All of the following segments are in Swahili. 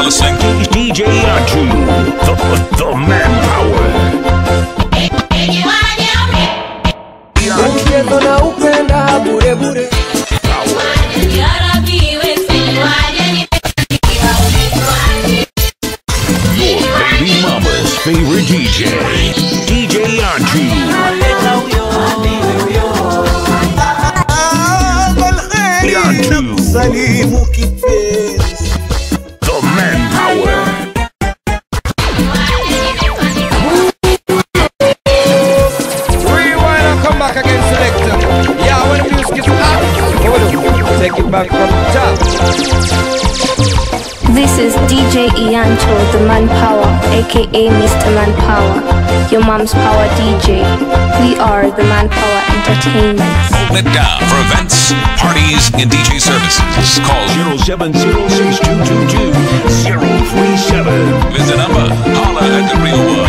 You're listening to DJ Anju, the manpower. Ungekona upenda bure bure. Your baby mama's favorite DJ, DJ Anju. The manpower. Rewind and come back again, selector. Yeah, when the music is hot, take it back from the top. This is DJ Iancho, the Manpower, aka Mr. Manpower, your mom's power DJ. We are the Manpower Entertainment. Open it down for events, parties, and DJ services. Call 0706222-037. is the number. Holla at the real one.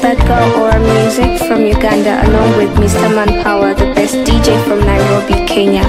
That girl or music from Uganda along with Mr. Manpower, the best DJ from Nairobi, Kenya.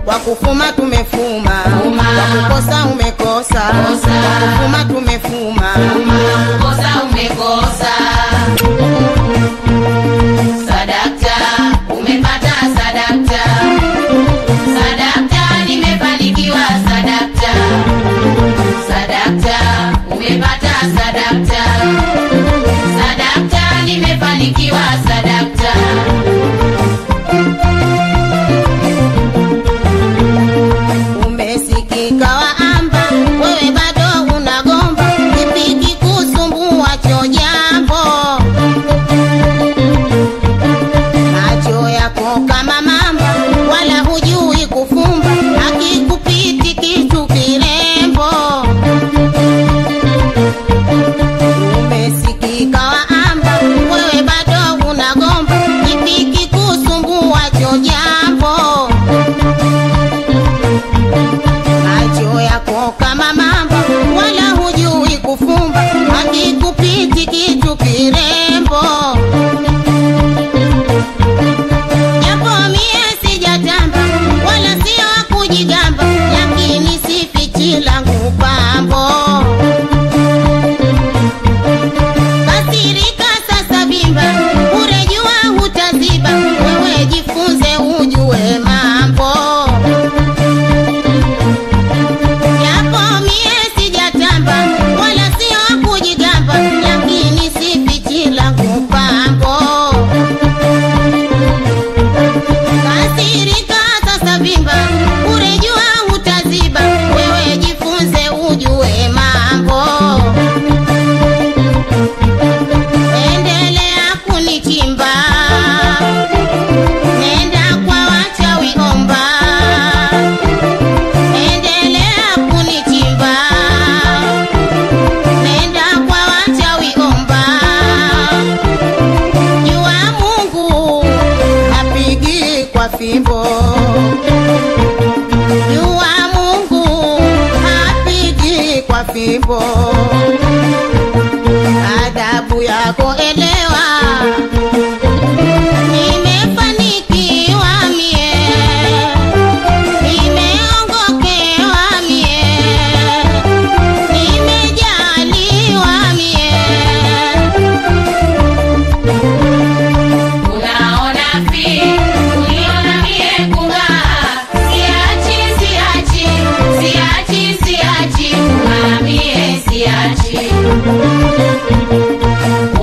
Wakufuma tumefuma, wakukosa umekosa. Wakufuma tumefuma, wakukosa umekosa. Sadakta, umepata sadakta. Sadakta, nimefanikiwa sadakta. Sadakta, umepata sadakta. Sadakta, nimefanikiwa sadakta. Langu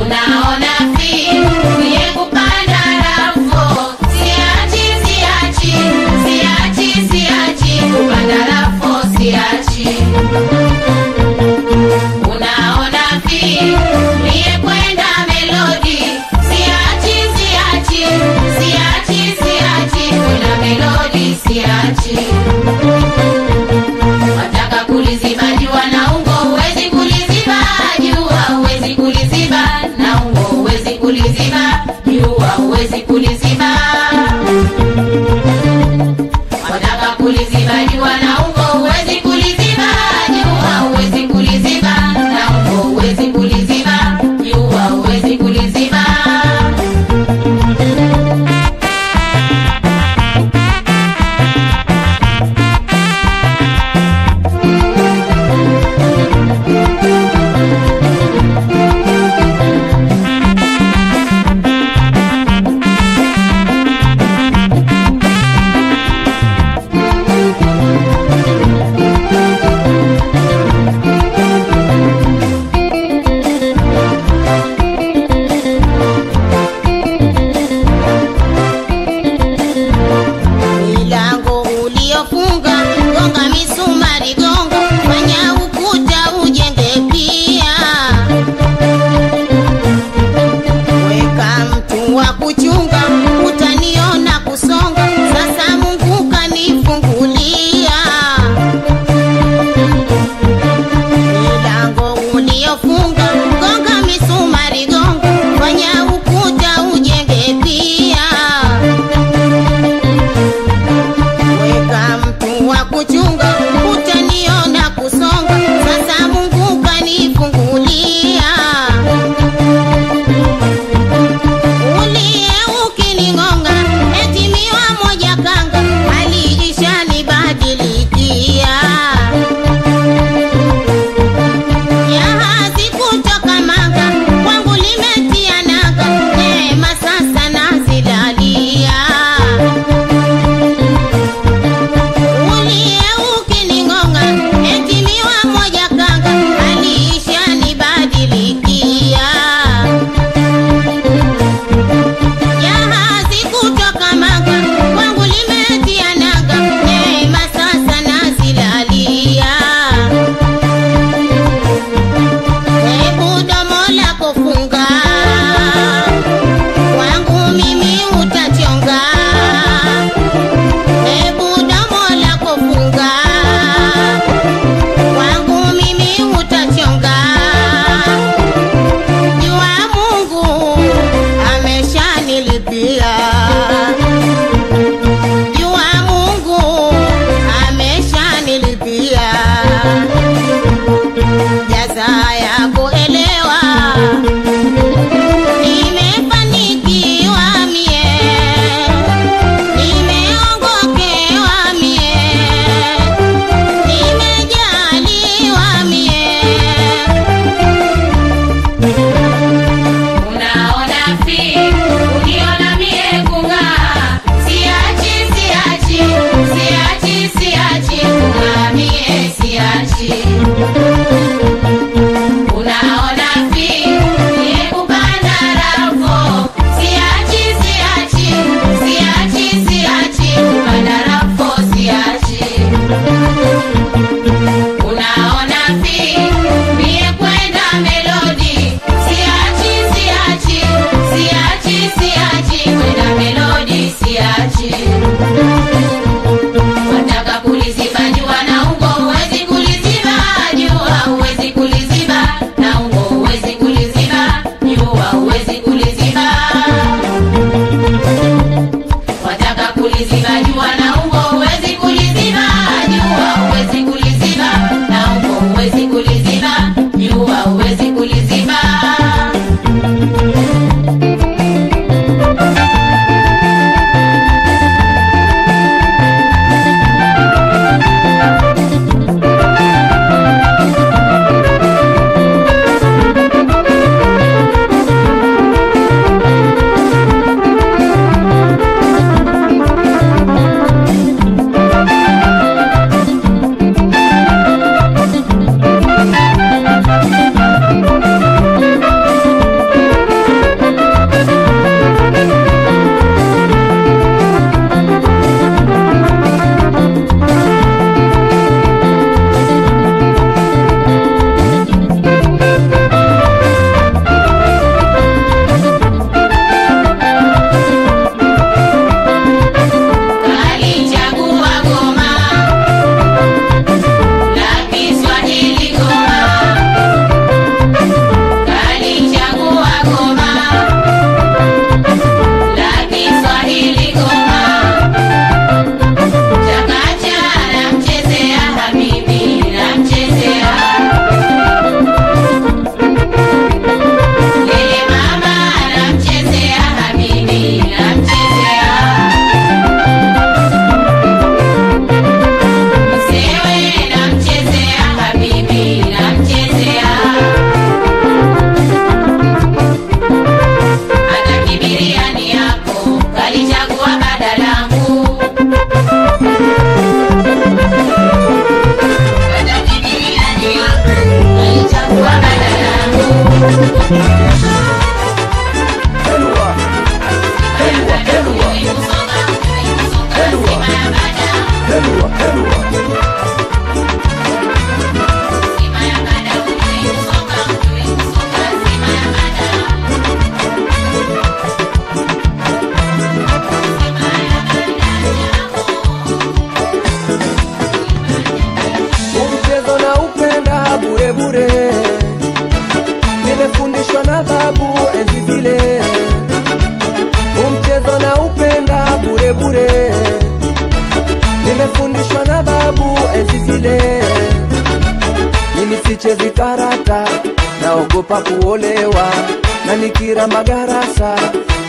Unaona fi niye kupanda rafo, siachi kupanda rafo, siachi. Unaona fi niye kwenda melodi, siachi kuna melodi, siachi. Wataka kuliziba jua na ungo, huwezi kuliziba jua, huwezi kuliziba na ungo, huwezi kuliziba jua, huwezi kuliziba. Wataka kuliziba jua na ungo, huwezi kuliziba jua, huwezi kuliziba na ungo, huwezi kuliziba. Mchezo na upenda bure bure, nimefundishwa na babu enzi zile. Mchezo na upenda bure bure, nimefundishwa na babu enzi zile. Mimi sichezi karata, naogopa kuolewa, na nikira magarasa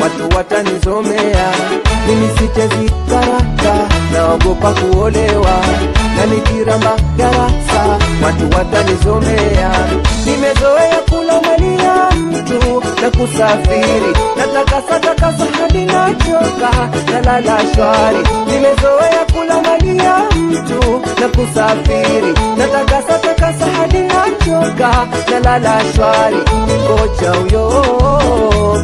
watu watanizomea. Mimi sichezi karata, naogopa kuolewa, na nikira magarasa watu watanizomea. Nimezoea kula mali ya mtu na kusafiri, natakasa hadi nachoka, nalala shwari. Nimezoea kula mali ya mtu na kusafiri, natakasa hadi nachoka, nalala shwari. Kocha huyo,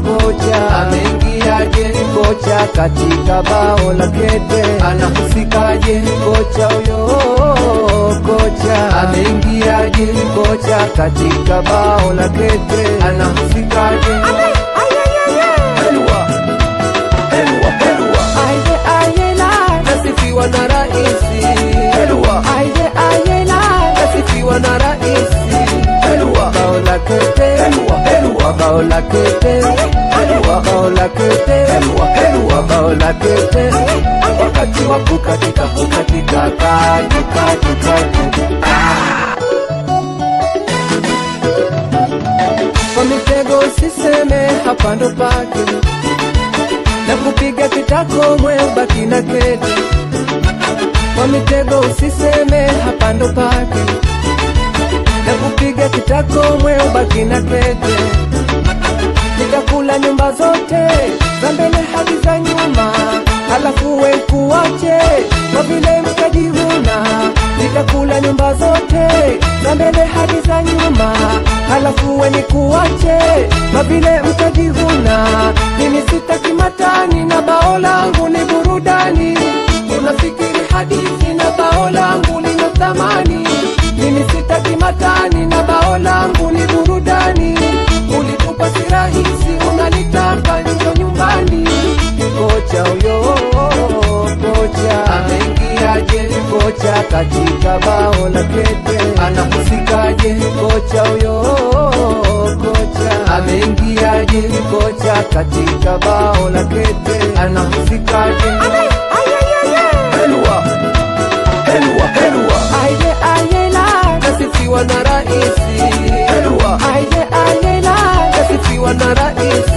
kocha ameingiaje? Kocha katika bao la kete anahusikaje? Kocha huyo, kocha ameingiaje? Kocha katika bao la kete anahusikaje? Helwa, helwa, helwa. Aye, aye la, nasifiwa na raisi. Helwa, aye, aye la, nasifiwa na raisi. Helwa, bao la kete. Helwa, helwa, bao la kete. Helwa, bao la kete. Helwa, helwa, bao la kete. Wakati wa kukatika katu. Kwa mitego usiseme hapa ndo pake, na kupiga kitako mwe ubaki na kete. Kwa mitego usiseme hapa ndo pake, na kupiga kitako mwe ubaki na kete. Nitakula nyumba zote za mbele hadi za nyuma, halafu we kuache kwa vile mkajivuna. Nitakula nyumba zote za mbele hadi za nyuma, halafu we nikuache kwa vile mkajivuna. Mimi sitaki matani na bao langu ni burudani. Unafikiri hadithi na bao langu lina thamani? Mimi sitaki matani na bao langu ni burudani. Ulitupa si rahisi, unalitaka njo nyumbani. Kocha huyo, kocha ameingiaje? Kocha katika bao la kete anahusikaje? Kocha huyo, kocha ameingiaje? Kocha katika bao la kete anahusikaje? Helwa, helwa, helwa. Aye, aye la, nasifiwa na raisi. Helwa, aye, aye la, nasifiwa na raisi.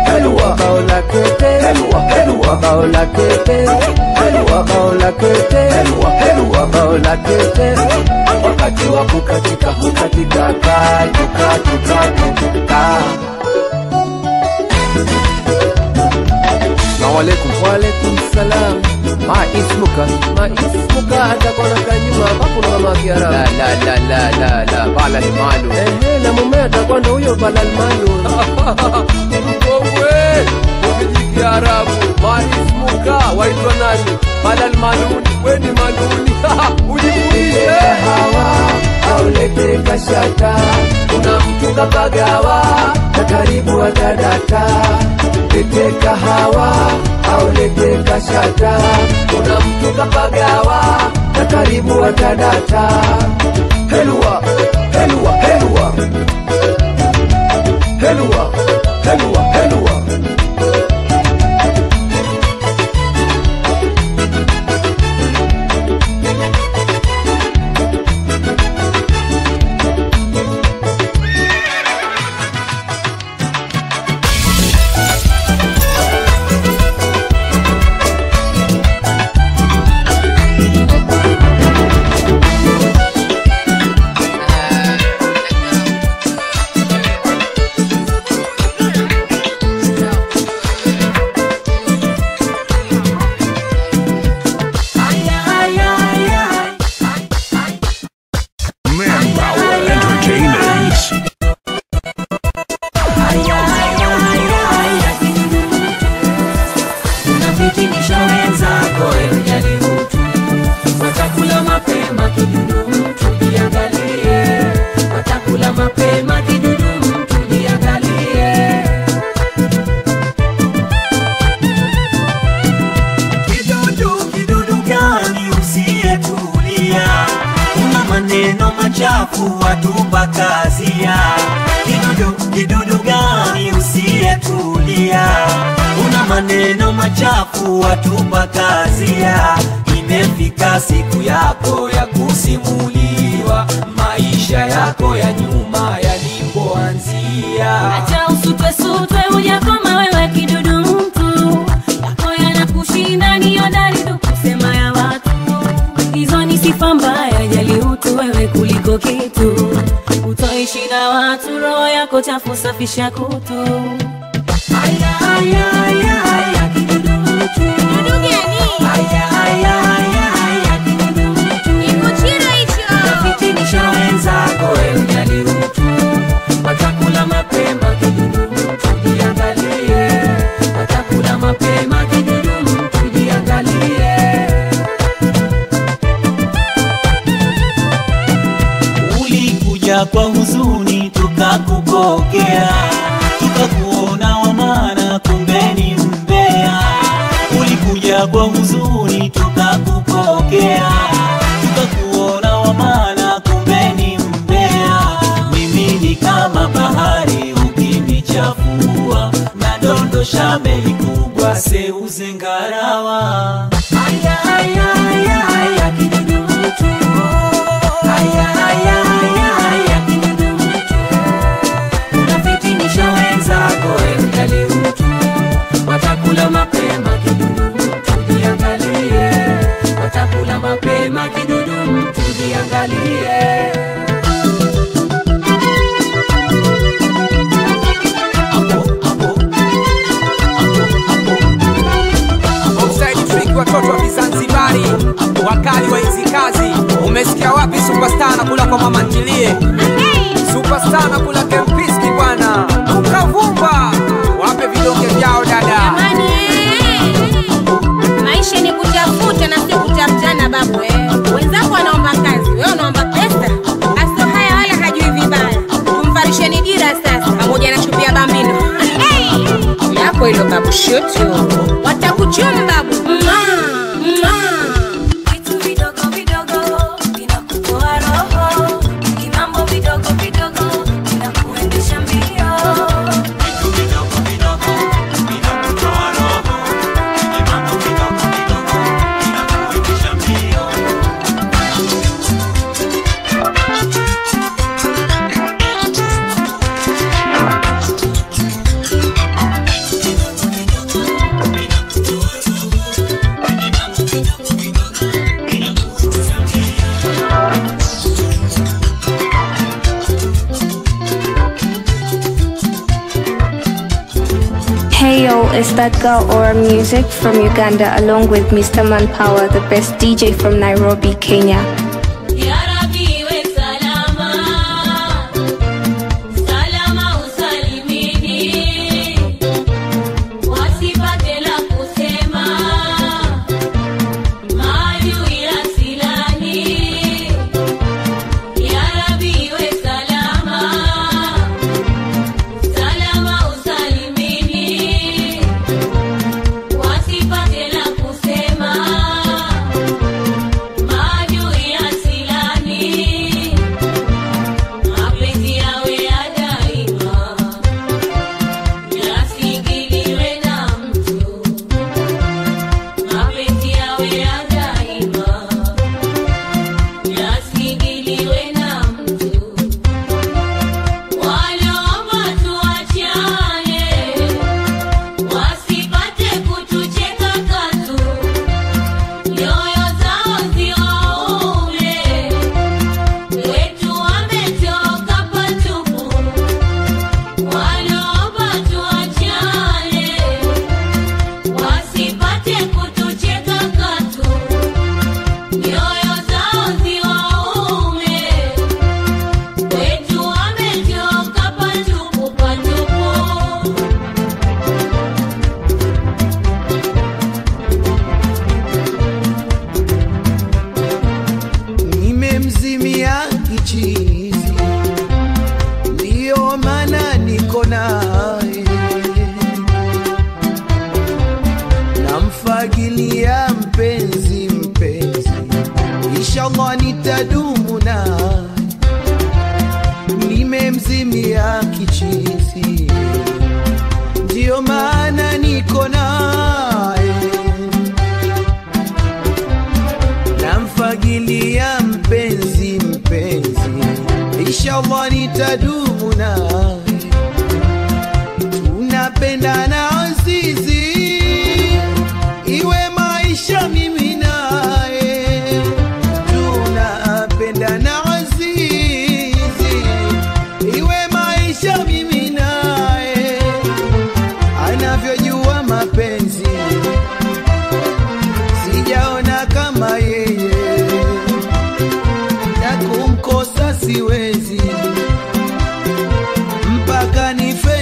Helwa, bao la kete. Helwa, helwa, bao la kete. Helwa, bao la kete. Helwa, helwa, bao la kete. Wakati wa kukatika katu. Assalamu alaikum. Wa alaikum salam. Ma ismuka atakuwa na kanyuma hapo na mama Kiarabu. La bala ni malu. Na mume atakuwa ndo huyo bala ni malu. Wewe ukiji Kiarabu, ma ismuka waitwa nani? Bala ni maluni, wewe ni maluni. Ujibulishe hawa au lete kashata. Kuna mtu kapagawa na karibu atadata. Lete kahawa au lete kashata. Kuna mtu kapagawa na karibu atadata. Helwa, helwa, helwa. Helwa, helwa, helwa. maneno machafu watupa kazia. Imefika siku yako ya kusimuliwa maisha yako ya nyuma yalipoanzia. Acha usutwe hujakoma wewe kidudu mtu, yako yanakushinda ni hodari tu kusema ya watu. Hizo ni sifa mbaya, jali utu wewe kuliko kitu. Utoishi na watu, roho yako chafu safisha kutu. Aya aya aya aya kidudu mtu. Kidudu gani? Aya aya aya aya kidudu mtu. Ikuchira hicho. Fitinisha wenzako wewe jali utu. Watakula mapema kidudu mtu, jiangalie. Watakula mapema kidudu mtu, jiangalie. Ulikuja kwa huzuni tukakupokea, tukakuona wa maana kumbe ni mbea. Ulikuja kwa huzuni tukakupokea, tukakuona wa maana kumbe ni mbea. Mimi ni kama bahari ukinichafua, nadondosha meli kubwa seuze ngarawa. Aya aya aya aya kidudu mtu. Aya aya aya aya kidudu mtu. Unafitinisha wenzako wewe jali utu. Watakula mapema kidudu mtu, jiangalie. Watakula mapema kidudu mtu, jiangalie. Watoto wa Zanzibari, wakali wa hizi kazi. Umesikia wapi superstar na kula kwa mama ntilie? Superstar na kula Kempiski bwana. Ukavumba, wape vidonge vyao dada. Jamani maisha ni kutafuta na sio kutafutana babu Wenzako wanaomba kazi, wewe unaomba pesa. Aso haya wala hajui vibaya. Tumfarisheni dira sasa, pamoja na chupia bambino. Yako hilo babu shoto. Watakuchoma babu. Vitu vidogo vidogo vinakutoa roho, ni mambo vidogo vidogo vinakuendesha mbio. Vitu vidogo vidogo vinakutoa roho, ni mambo vidogo vidogo vinakuendesha mbio. Hey yo, it's that girl Aura Music from Uganda along with Mr. Manpower, the best DJ from Nairobi, Kenya. Ya Rabbi we salama, salama usalimini, wasipate la kusema, maadui ya silani. Ya Rabbi we salama, salama usalimini, wasipate la kusema, maadui ya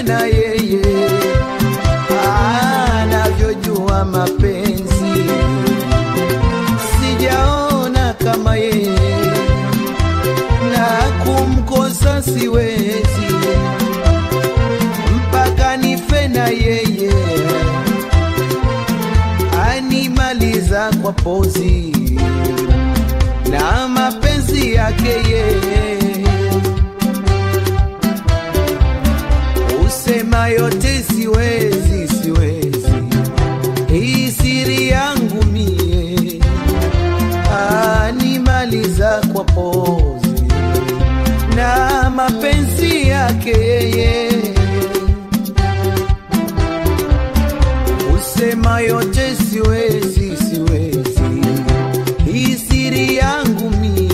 na yeye anavyojua mapenzi, sijaona kama yeye na kumkosa siwezi, mpaka nife na yeye animaliza kwa pozi na mapenzi yake yeye. Usema yote siwezi, siwezi, hii siri yangu mie, animaliza kwa pozi na mapenzi yake yeye. Usema yote siwezi, siwezi, hii siri yangu mie.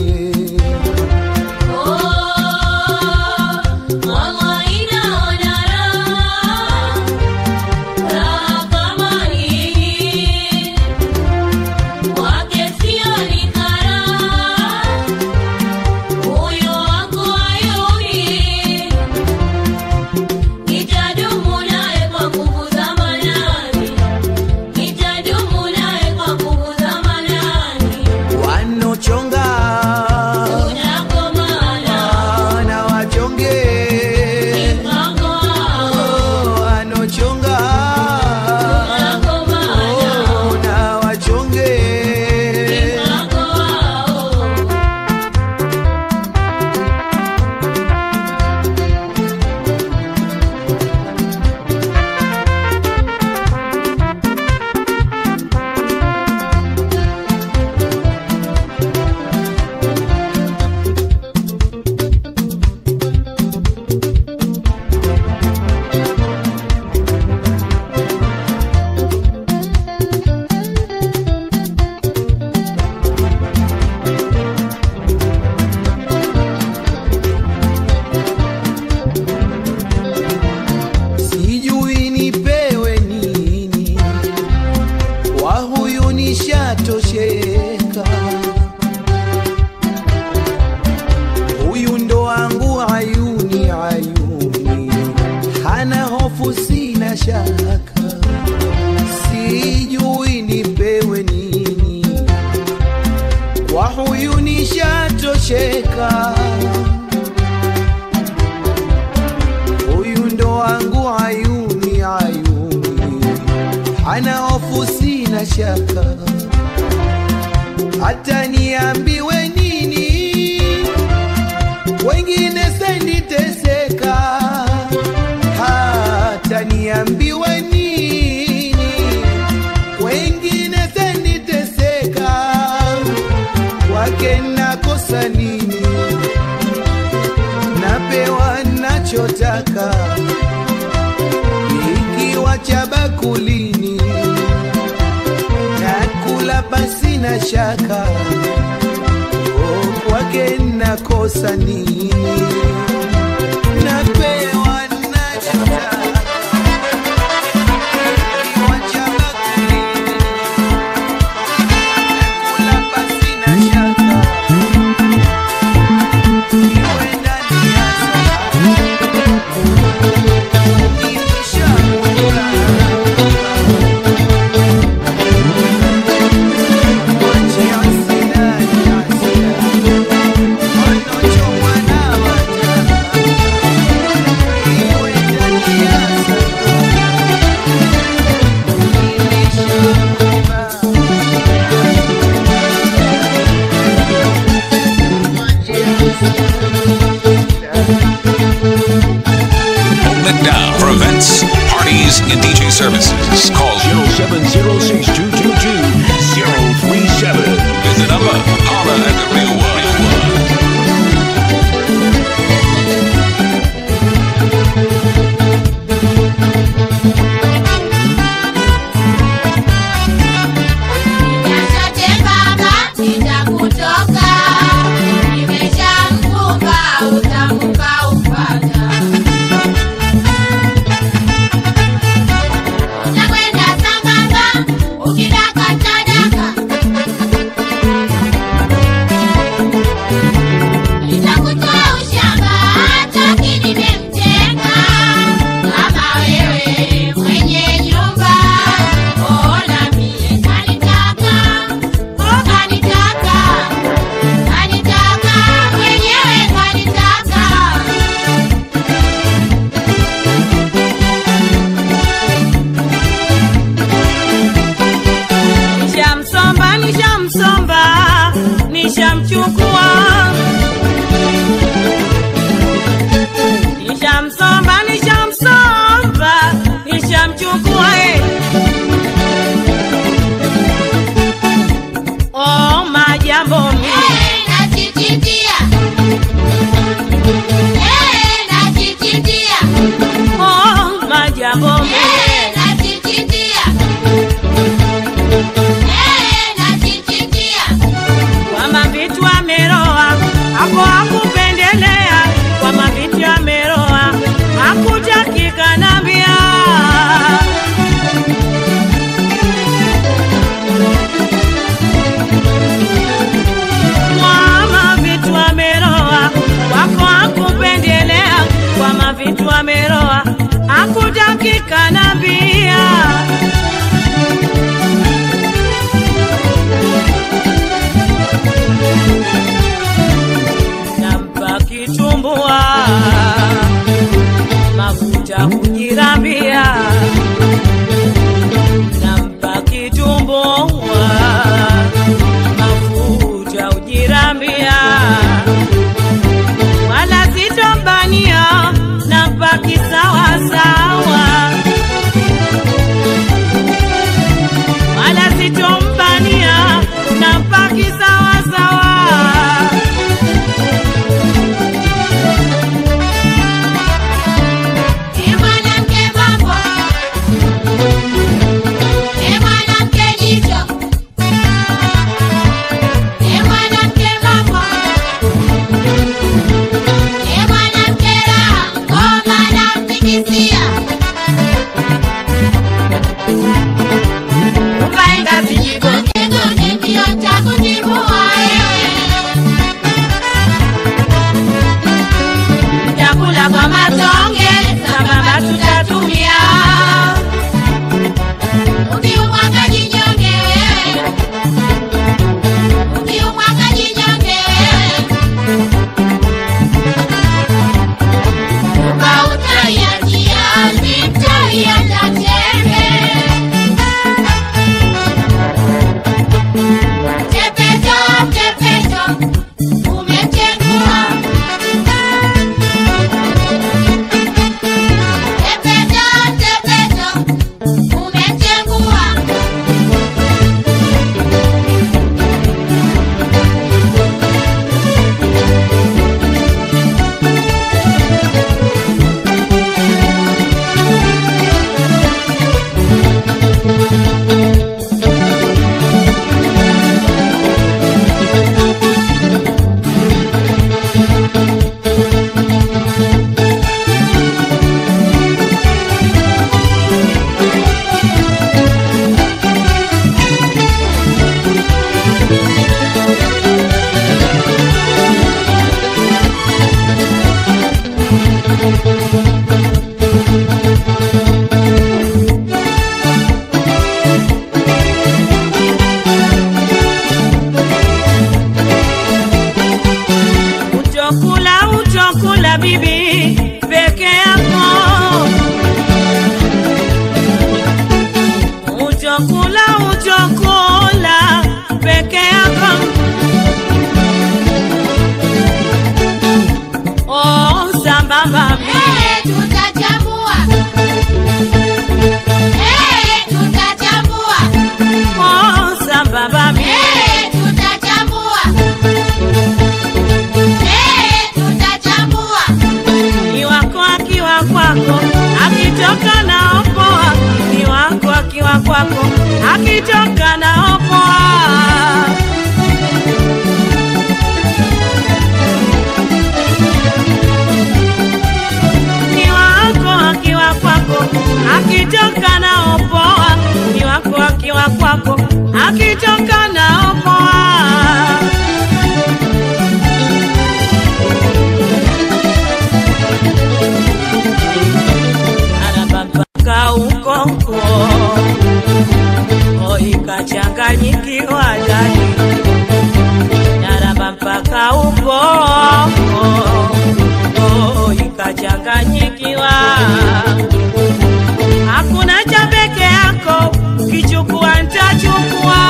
Nishatosheka, huyu ndo wangu ayuni, ayuni, hana hofu sina shaka, sijui nipewe nini, kwa huyu nishatosheka, huyu ndo wangu ayuni, ayuni, hana hofu sina shaka, hata niambiwe nini, wengine senditeseka, hata niambiwe nini, wengine senditeseka, kwake nakosa nini, napewa nachotaka, ikiwa cha bakulini nakula basi na shaka, kwake nakosa nini, napewa nachotaka, ikiwa cha bakulini nakula basi na shaka, iwe ndani ya sahani nimeshamwona. Down for events, parties, and DJ services. Call 0706222-037. Visit Upper, holla at the real one. Ukidaka tadaka jambo mie kwa mavitu ameroa hapo hakupendelea, kwa mavitu ameroa hakutaki kanambia. Vitu ameroa hakutaki kanambia. Nampa kitumbua mafuta kujirambia, nampa kitumbua mafuta kujirambia, wala sitombania napaki sawa sawa, wala sitompania napaki sawa sawa. Mwanamke mambo, mwanamke jicho, mwanamke mambo, mwanamke raha, ngoma na mtikisia. Ukaenda sijigonge mbio cha kujibua chakula kwa matonge sambamba tutatumia. Ukiumwaga jinyonge wewe, ukiumwaga jinyonge wewe, ukautaiachia sitaiacha chembe. Chepecho, chepecho, umechengua. Chepecho, chepecho, umechengua. Uchokula bibi peke yako, uchokula peke yako. Oh sambamba tutachambua, tutachambua. Oh sambamba tutachambua, tutachambua. Ni wako akiwa kwako, akitoka na opoa. Ni wako akiwa kwako, akitoka na opoa. Ni wako akiwa kwako, akitoka na opoa. Ni wako akiwa kwako, akitoka na opoa. Anapaka ukonko ikachanganyikiwa ndani, naraba mpaka ukonko ikachanganyikiwa. Hakuna cha peke yako, kichukua nitachukua.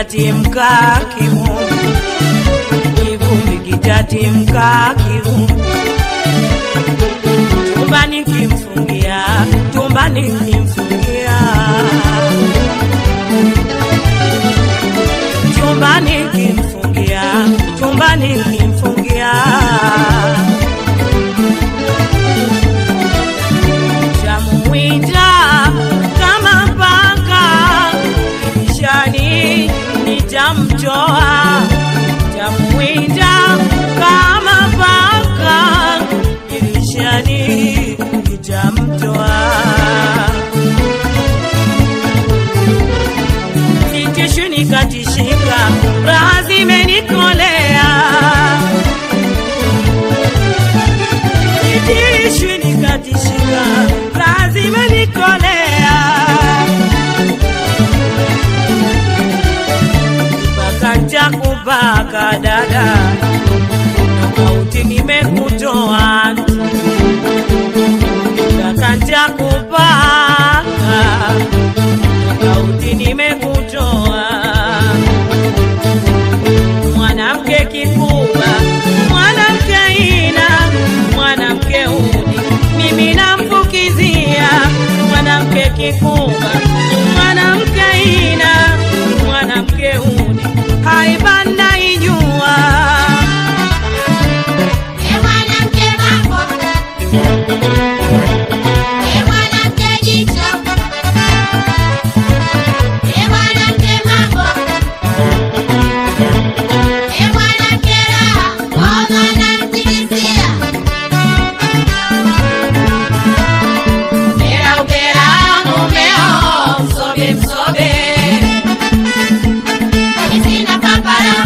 kitatimka kivu, kivumbi kitatimka kivu. Chumbani kimfungia, chumbani kimfungia, chumbani kimfungia, chumbani kimfungia. Chamwinda kama paka dirishani nitamtoa, chamwinda kama paka dirishani nitamtoa. Sitishwi nikatishika, raha zimenikolea, sitishwi nikatishika, raha zimenikolea. Bakanja kubaka dada, nauti nimekutoa. Bakanja kubaka, nauti nimekutoa. Mwanamke kikubwa, mwanamke ina, mwanamke uni, mimi namfukizia. Mwanamke kikubwa, mwanamke ina, mwanamke uni, haiba naijua. Mwanamke mambo, mwanamke jicho, mwanamke mambo, mwanamke raha, ngoma namtikisia. Mera upera mumeo, msobe msobe, sina papara,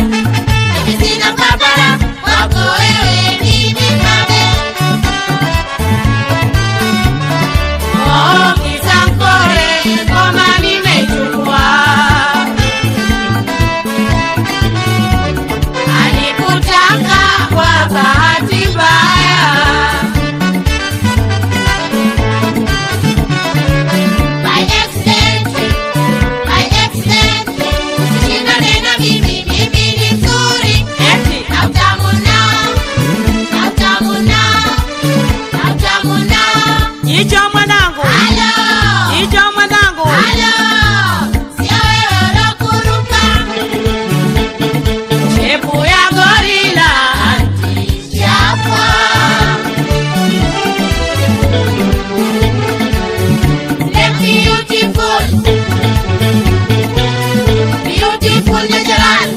sina papara, wako wewe mimi mabe. Oh, kisankore, ngoma nimechukua. Alikutaka kwa bahati mbaya. By accident, by accident, usishindane na mimi, mimi ni mzuri. Na utamu nao, na utamu nao, na utamu nao. Jicho mwanangu, Halo, jicho mwanangu, halo, sio wewe ulokuruka. shepu ya gorila. Chapwa. The beautiful, beautiful natural.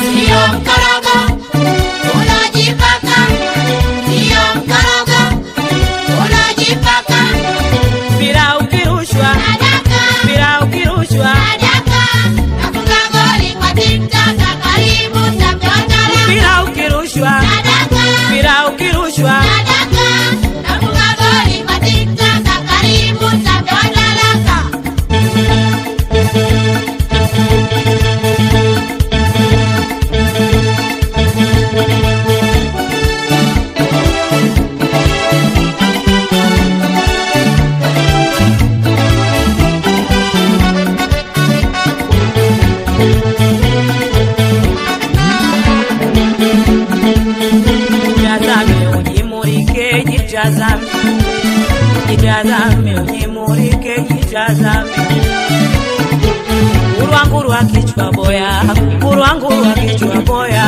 Sio mkorogo, unajipaka. Sio mkorogo, unajipaka. Bila ukirushwa, Nadaka, bila ukirushwa, nadaka. Nafunga goli kwa TikTok, karibu tapewa talaka. bila ukirushwa, Nadaka, bila ukirushwa. nadaka. Nafunga goli kwa TikTok, karibu tapewa talaka. Jitazame ujimulike, jitazame, jitazame ujimulike, jitazame. Urwangurwa kichwa boya, urwangurwa kichwa boya,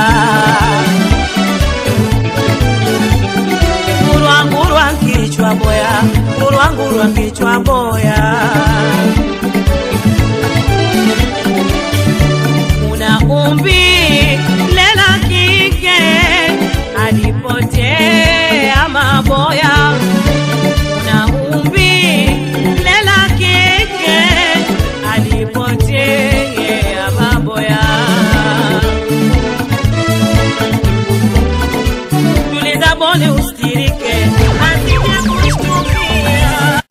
urwangurwa kichwa boya, urwangurwa kichwa boya. Una umbi lela kike, alipotea maboya. Una umbi lela kike, alipotea maboya. Tuliza boli ustirike, asije kushtukia.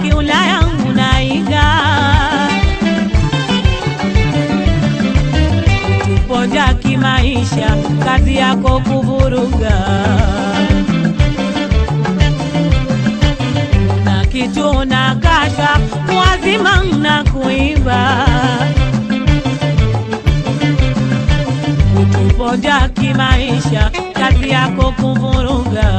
kiulaya unaiga, tuponja kimaisha, kazi yako kuvuruga, na kitu na kasha wazima na kuiba, tuponja kimaisha, kazi yako kuvuruga,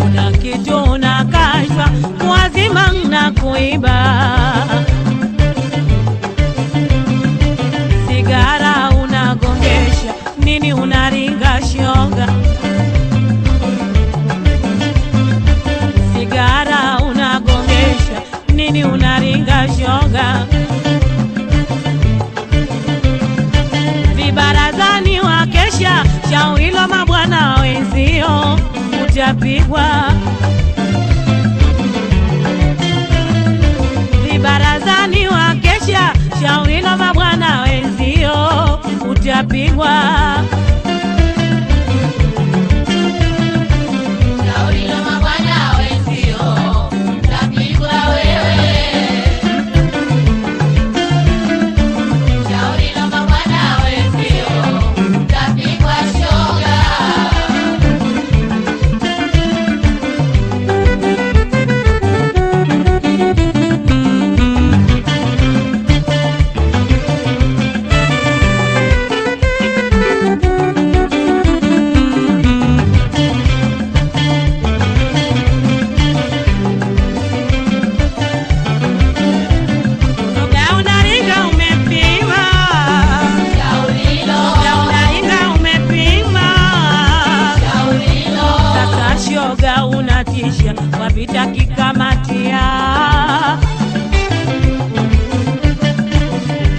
una kitu na kasha wazima na kuiba, sigara unagongesha, nini unaringa shoga, sigara unagongesha, nini unaringa shoga, vibarazani wakesha, shawilo mabwana wenzio utapigwa, vibarazani wakesha, shawilo mabwana wenzio utapigwa, Shauri la mabwana wenzio, utapigwa wewe. Shauri la mabwana wenzio, utapigwa shoga. shoga unaringa umepima, Shauri lo, shoga unaringa umepima, shauri lo, sasa shoga unatisha, wapita kikamatia,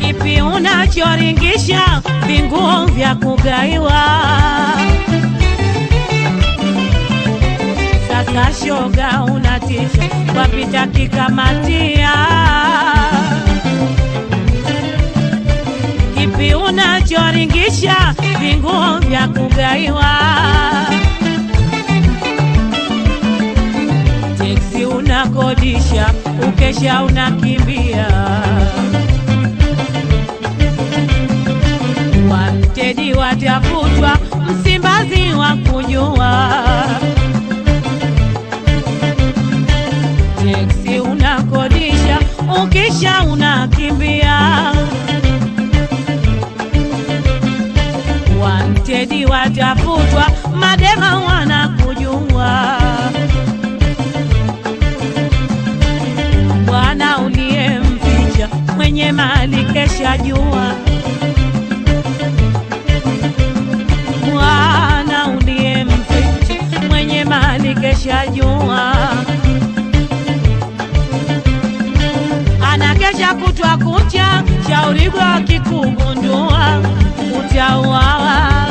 kipi unachoringisha, vinguo vya kugaiwa, sasa shoga unatisha, wapita kikamatia, kipi unachoringisha, vinguo vya kugaiwa, teksi unakodisha, ukesha unakimbia, watedi watafutwa, Msimbazi wa kujua, teksi unakodisha, ukisha unakimbia, watedi watafutwa, madema wanakujua, bwana uliyemficha, mwenye mali kesha jua, bwana uliyemficha, mwenye mali kesha jua, anakesha kutwa kucha, shauri kwa kikugundua, utauawa,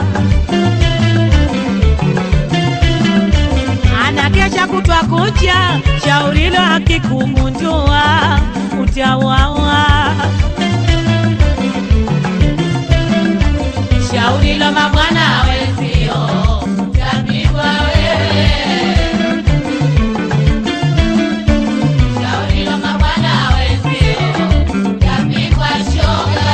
anakesha kutwa kucha, shauri lo akikugundua, utauawa, shauri la mabwana wenzio, utapigwa wewe. Shauri la mabwana wenzio, utapigwa shoga.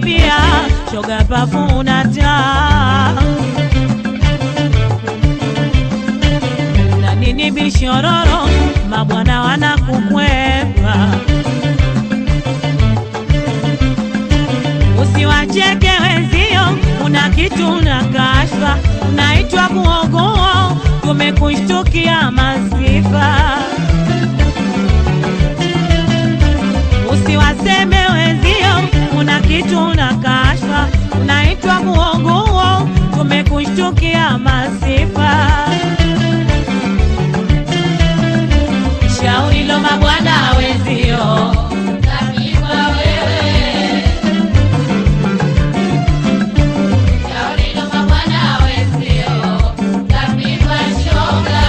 tabia, shoga pafu unataa. Na nini bishororo, mabwana wanakukwepa. Usiwacheke wenzio, una kitu na kashfa, unaitwa muogo, tumekushtukia masifa. Usiwaseme wenzio, una kitu na kashfa, unaitwa muogo, tumekushtukia masifa. Shauri lo mabwana wenzio, Kapigwa wewe. Shauri lo mabwana wenzio, kapigwa shoga.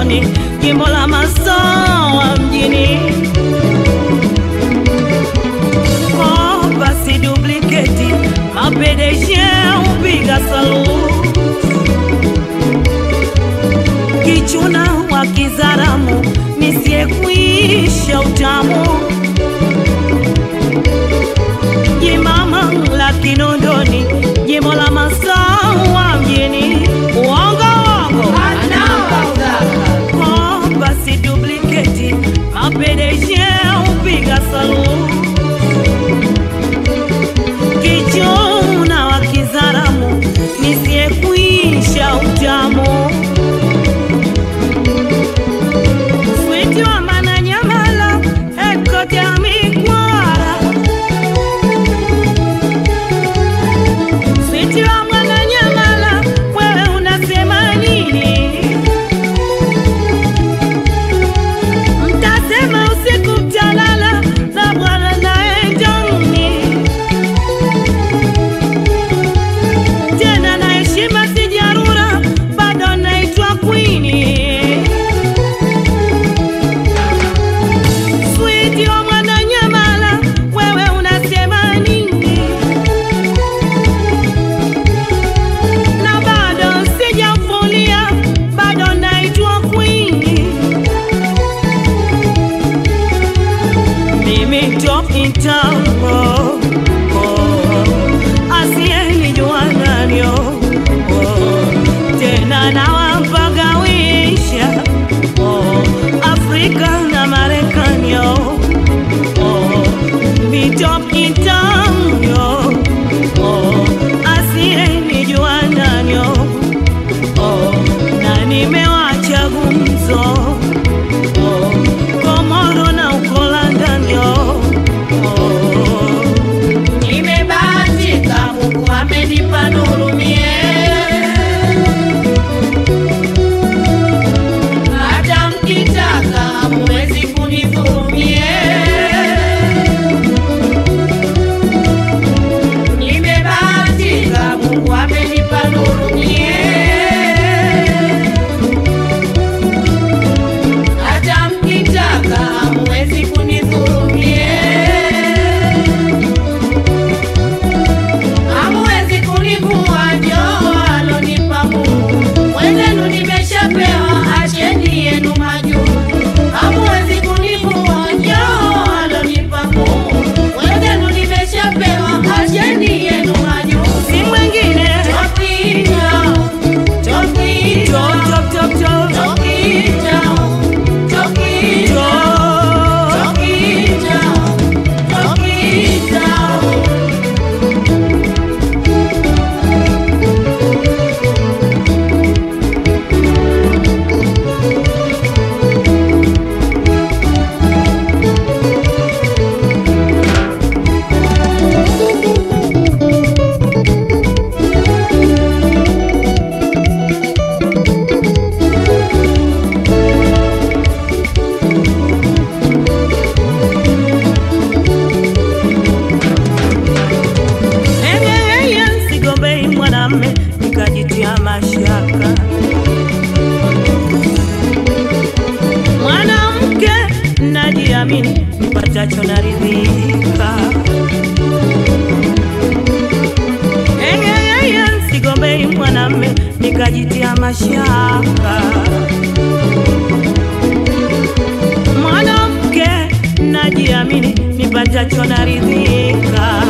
Kinondoni, jimbo la Masawa mjini. Oh, basi duplicate mapedeshe upiga saluti, kichuna wa Kizaramu nisiyekwisha utamu, jimama la Kinondoni, jimbo la Masawa mjini. Uongo oh, basi duplicate mapedeshe upiga saluti, kichuna wa Kizaramu nisiyekwisha utamu, switi wa Mananyamala headquarter ya Mikwara, switi wa Mananyamala wewe unasema nini? Mtasema usiku mtalala na bwana naye Johnny, tena na heshima sijarura bado naitwa Queenie. Switi wa Mwananyamala wewe unasema nini? Na bado sijafulia bado naitwa Queenie. Mimi top in town, oh, oh, asiyenijua nani, oh, tena nawapagawisha, oh, Afrika na Marekani, oh, mi top in town, oh, asiyenijua nani, oh, na nimewacha gumzo, Komoro na Ukola ndani, Nimebahatika Mungu amenipa nuru mie, hata mkitaka hamwezi kunidhurumie. Nimebahatika Mungu amenipa nuru mie, hata mkitaka hamwezi kunidhurumie. Hamwezi kunivua joo alonipa Mungu, wenzenu nimeshapewa, acheni yenu majuu. Hamwezi kunivua joo alonipa Mungu, wenzenu nimeshapewa, acheni yenu majuu. si mwingine Tokita, tokita, top top top top tokita, tokita, tokita, tokita. sigombei mwanamme nikajitia mashaka, mwanamke najiamini, mpatacho naridhika. Sigombei mwanamme nikajitia mashaka, mwanamke najiamini, nipatacho naridhika.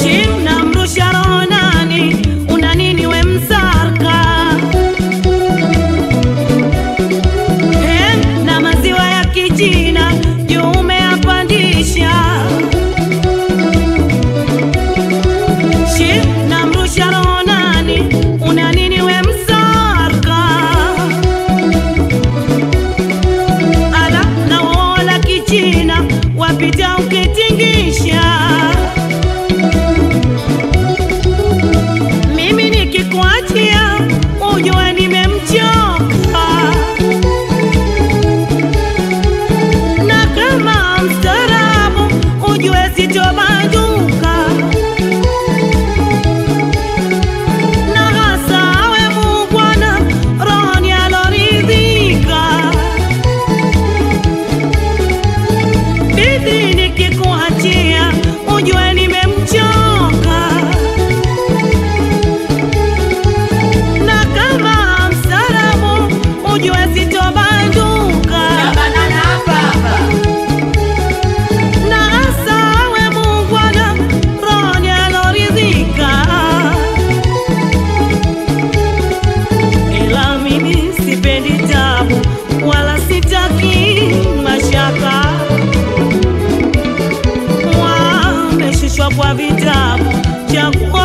Shimna mrusha roho nani, una nini we msarka? Na maziwa ya Kichina juu umeyapandisha. Shimna mrusha roho nani,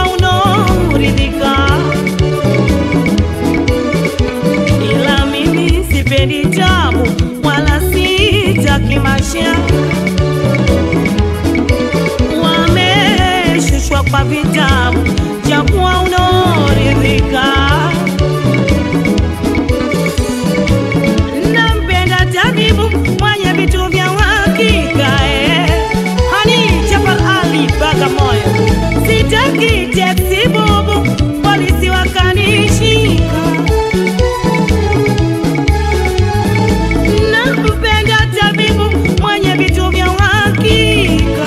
jakuwa unoridhika, ila mimi sipendi tabu wala sitaki maisha. Wameshushwa kwa vitabu, jakuwa unoridhika. Nampenda tabibu mwenye vitu vya uhakika, hani Jafar Ali Bagamoyo. Sitaki teksi bubu, polisi wakanishika. Nampenda tabibu mwenye vitu vya uhakika.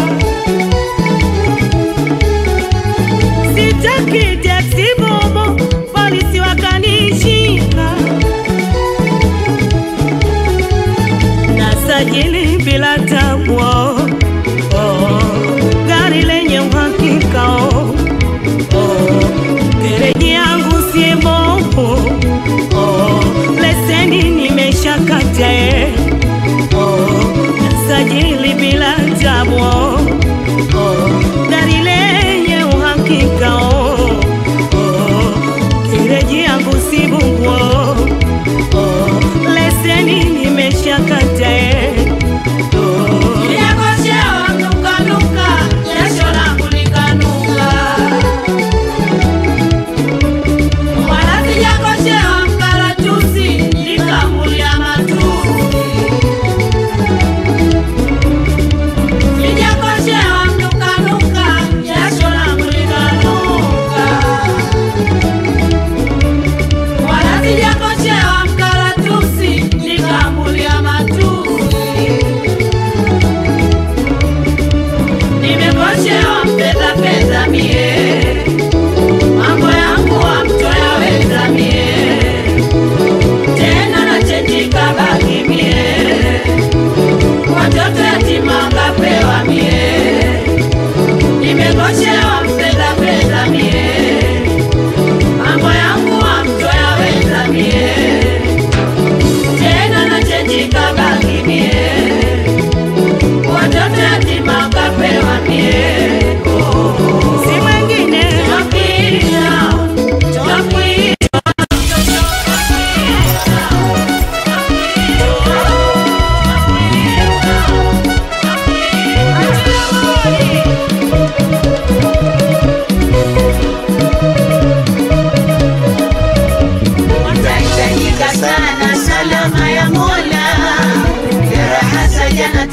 Sitaki teksi bubu, polisi wakanishika. Nasajili bila tabu, gari lenye uhakika, gereji yangu si bovu, leseni nimeshakata, nasajili bila tabu, gari lenye uhakika, gereji yangu si bovu, leseni nimeshakata.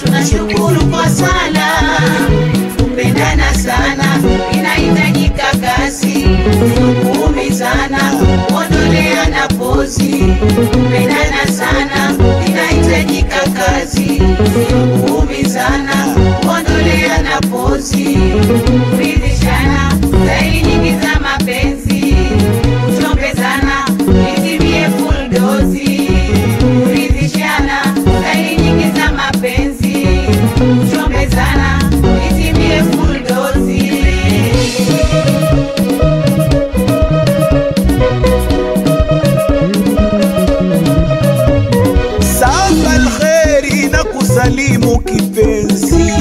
Tunashukuru kwa sala, kupendana sana inahitajika kazi, kuumizana kuondoleana pozi. Kupendana sana inahitajika kazi, kuumizana kuondoleana pozi. Kuridhishana staili nyingi za mapenzi, kuchombezana itimie full dozi. Kuridhishana staili nyingi za mapenzi, kuchombezana itimie full dozi. Saba alkheri na kusalimu kipenzi,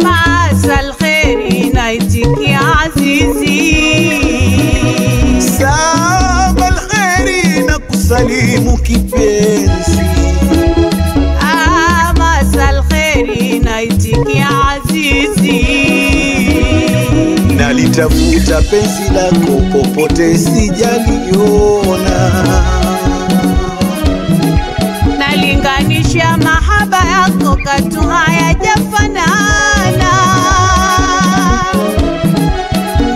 Maasa alkheri na itikia azizi. Saba alkheri na kusalimu kipenzi, Maasa alkheri na itikia azizi. nalitafuta penzi lako popote sijaliona, nalinganisha mahaba yako katu hayajafanana.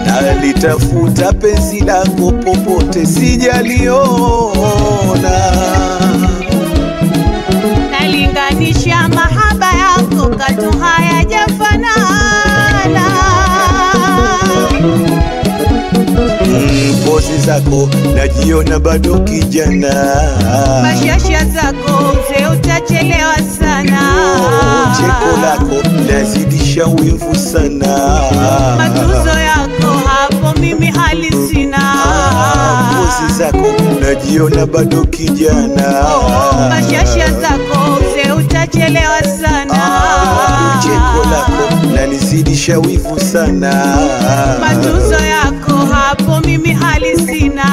nalitafuta penzi lako popote sijaliona, nalinganisha mahaba yako katu hayajafanana. pozi zako najiona bado kijana, Bashasha zako mzee utachelewa sana. cheko lako lazidisha wivu sana, Matuzo yako hapo mimi hali sina. pozi zako najiona bado kijana, Bashasha zako mzee utachelewa sana. cheko lako lanizidisha wivu sana. Matuzo yako hapo mimi hali sina.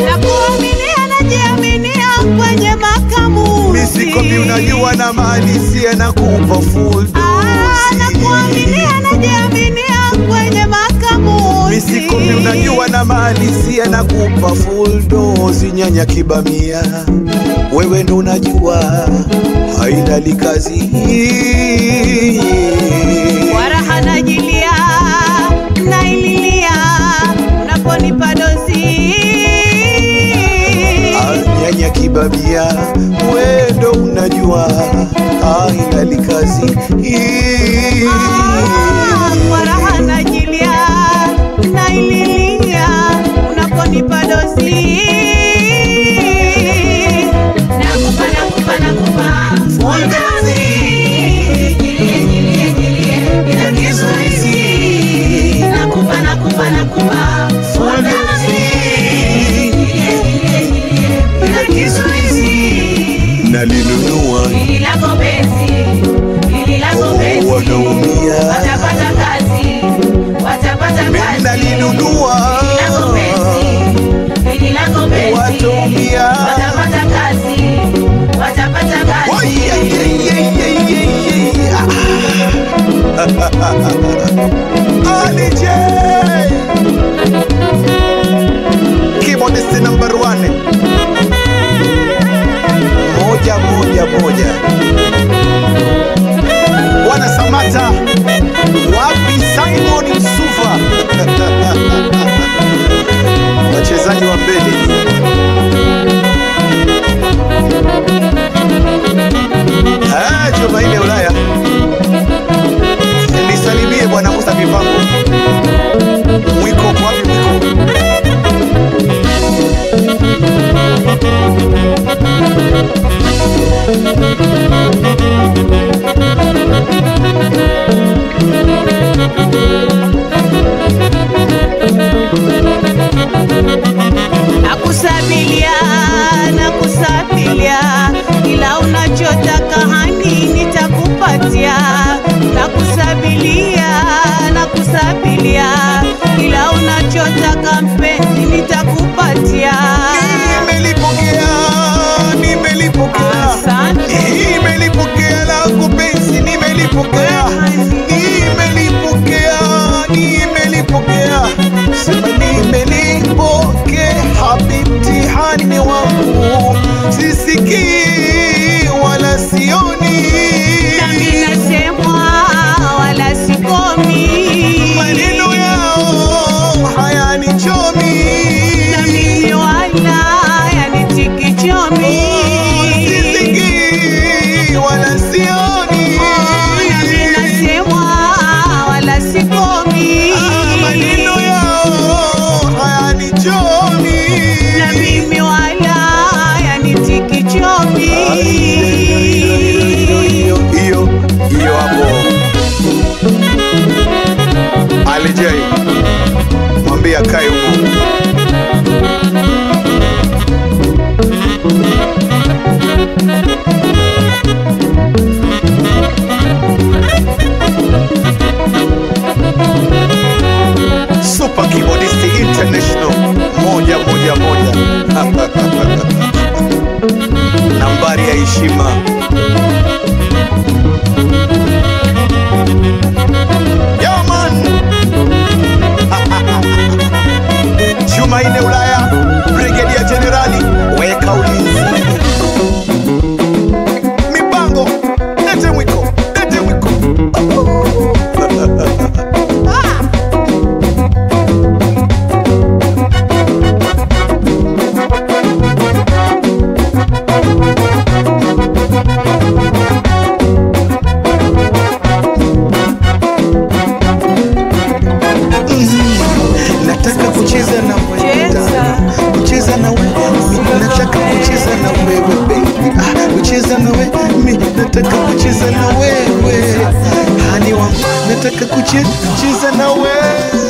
Nakuaminia najiaminia kwenye makamuzi. Misikomi unajua na malisia na kupa full dose. Nakuaminia najiaminia kwenye makamuzi. Misikomi unajua na malisia na kupa full dose. Nyanya kibamia wewe ndo unajua hailali kazi. Waraha najilia naililia unaponipa dozi. Nyanya kibamia wewe ndo unajua hailali kazi. Waraha najilia naililia unaponipa dozi. Nalinunua wanaumia, nalinunua wataumia. Ali J keyboardist number 1 moja Bwana Samata wapi Simon Msuva wachezaji wa mbele. Jumaine Ulaya nisalimie Bwana Musa Mipango. Mwiko wapi mwiko? Nakusabilia kila unachotaka hani nitakupatia. Nakusabilia kila unachotaka mpenzi nitakupatia. Nimelipokea lako penzi, nimelipokea sema nimelipokea habibti hani wangu, sisikii wala sioni, nami nasemwa wala sikomi, maneno yao hayanichomi, na mimi wala yanitiki chomi, sisikii wala sioni, nami nasemwa wala sikomi, maneno yao hayanichomi, na mimi wala yanitiki chomi. Hiyo hapo Ali J mwambie akae huko. Super Keyboardist International moja nambari ya heshima. Yeah, man. Jumaine Ulaya Brigadier Generali weka ulinzi. Mipango lete mwiko. Nataka kucheza na wewe, kucheza na wewe, nataka kucheza na wewe baby, kucheza na wewe, mimi nataka kucheza na wewe, hani wangu, nataka kucheza na wewe.